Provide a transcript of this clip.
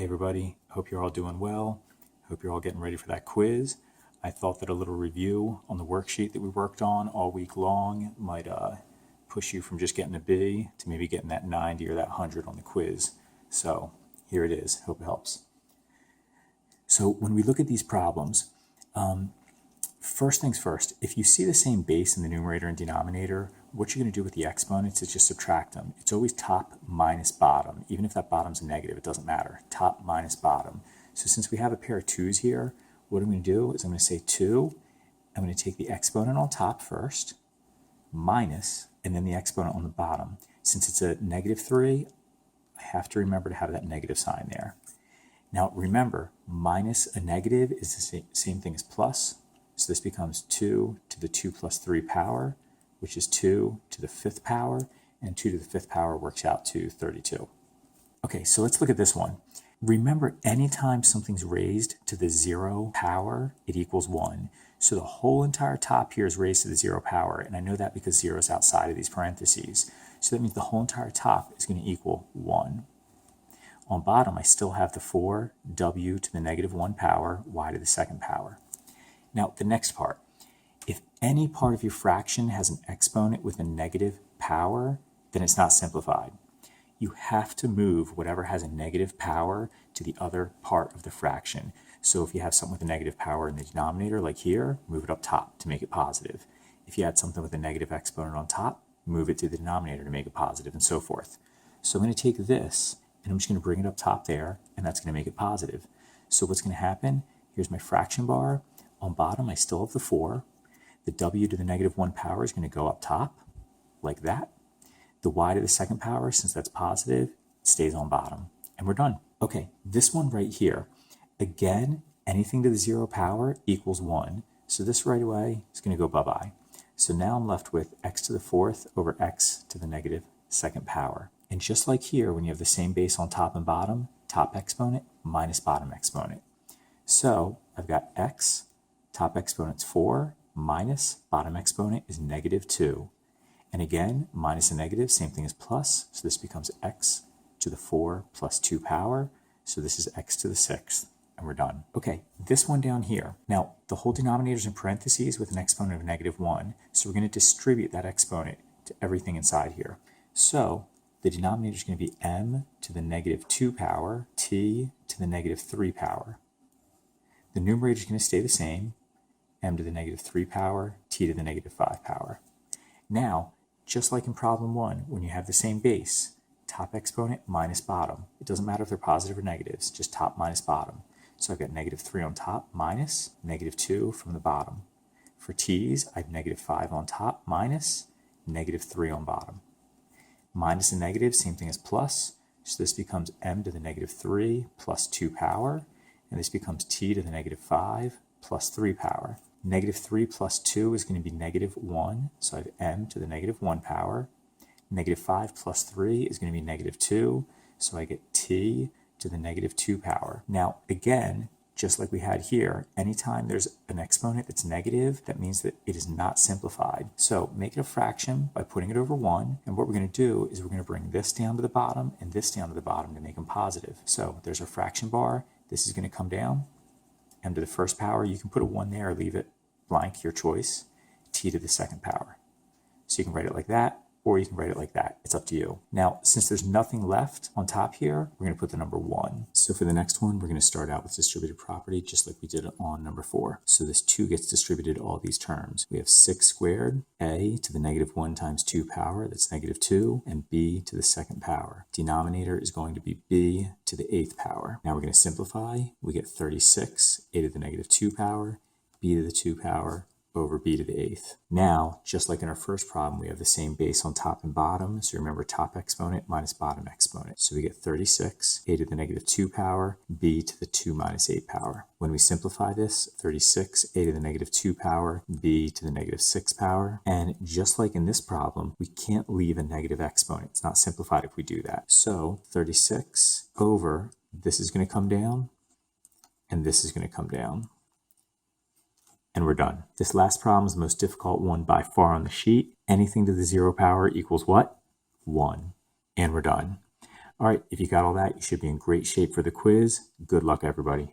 Hey everybody, hope you're all doing well. Hope you're all getting ready for that quiz. I thought that a little review on the worksheet that we worked on all week long might push you from just getting a B to maybe getting that 90 or that 100 on the quiz. So here it is. Hope it helps. So when we look at these problems, first things first, if you see the same base in the numerator and denominator, what you're going to do with the exponents is just subtract them. It's always top minus bottom. Even if that bottom's a negative, it doesn't matter. Top minus bottom. So since we have a pair of 2's here, what I'm going to do is I'm going to say 2. I'm going to take the exponent on top first, minus, and then the exponent on the bottom. Since it's a -3, I have to remember to have that negative sign there. Now remember, minus a negative is the same thing as plus. So this becomes 2 to the 2 plus 3 power, which is 2 to the 5th power, and 2 to the 5th power works out to 32. Okay, so let's look at this one. Remember, anytime something's raised to the 0 power, it equals 1. So the whole entire top here is raised to the 0 power, and I know that because 0 is outside of these parentheses. So that means the whole entire top is going to equal 1. On bottom, I still have the 4w to the -1 power, y to the 2nd power. Now, the next part. If any part of your fraction has an exponent with a negative power, then it's not simplified. You have to move whatever has a negative power to the other part of the fraction. So if you have something with a negative power in the denominator, like here, move it up top to make it positive. If you had something with a negative exponent on top, move it to the denominator to make it positive, and so forth. So I'm going to take this, and I'm just going to bring it up top there, and that's going to make it positive. So what's going to happen? Here's my fraction bar. On bottom, I still have the 4. The w to the -1 power is going to go up top, like that. The y to the 2nd power, since that's positive, stays on bottom. And we're done. Okay, this one right here. Again, anything to the 0 power equals 1. So this right away is going to go bye-bye. So now I'm left with x to the 4th over x to the -2nd power. And just like here, when you have the same base on top and bottom, top exponent minus bottom exponent. So I've got x, top exponent's 4, minus bottom exponent is -2. And again, minus a negative, same thing as plus. So this becomes x to the 4 plus 2 power. So this is x to the 6th, and we're done. Okay, this one down here. Now, the whole denominator is in parentheses with an exponent of -1. So we're going to distribute that exponent to everything inside here. So the denominator is going to be m to the -2 power, t to the -3 power. The numerator is going to stay the same, m to the -3 power, t to the -5 power. Now, just like in problem 1, when you have the same base, top exponent minus bottom. It doesn't matter if they're positive or negatives, just top minus bottom. So I've got -3 on top minus -2 from the bottom. For t's, I have -5 on top minus -3 on bottom. Minus and negative, same thing as plus. So this becomes m to the -3 plus 2 power, and this becomes t to the -5 plus 3 power. -3 plus 2 is going to be -1, so I have m to the -1 power. -5 plus 3 is going to be -2, so I get t to the -2 power. Now, again, just like we had here, anytime there's an exponent that's negative, that means that it is not simplified. So make it a fraction by putting it over 1, and what we're going to do is we're going to bring this down to the bottom and this down to the bottom to make them positive. So there's our fraction bar. This is going to come down. M to the 1st power, you can put a 1 there or leave it blank, your choice. T to the 2nd power. So you can write it like that, or you can write it like that. It's up to you. Now, since there's nothing left on top here, we're going to put the number 1. So for the next one, we're going to start out with distributed property, just like we did on number 4. So this 2 gets distributed all these terms. We have 6 squared, a to the -1 times 2 power, that's -2, and b to the 2nd power. Denominator is going to be b to the 8th power. Now we're going to simplify. We get 36, a to the -2 power, b to the 2 power, over b to the 8th. Now, just like in our first problem, we have the same base on top and bottom. So remember, top exponent minus bottom exponent. So we get 36, a to the -2 power, b to the 2 minus 8 power. When we simplify this, 36, a to the -2 power, b to the -6 power. And just like in this problem, we can't leave a negative exponent. It's not simplified if we do that. So 36 over, this is going to come down, and this is going to come down. And we're done. This last problem is the most difficult one by far on the sheet. Anything to the 0 power equals what? 1. And we're done. All right, if you got all that, you should be in great shape for the quiz. Good luck, everybody.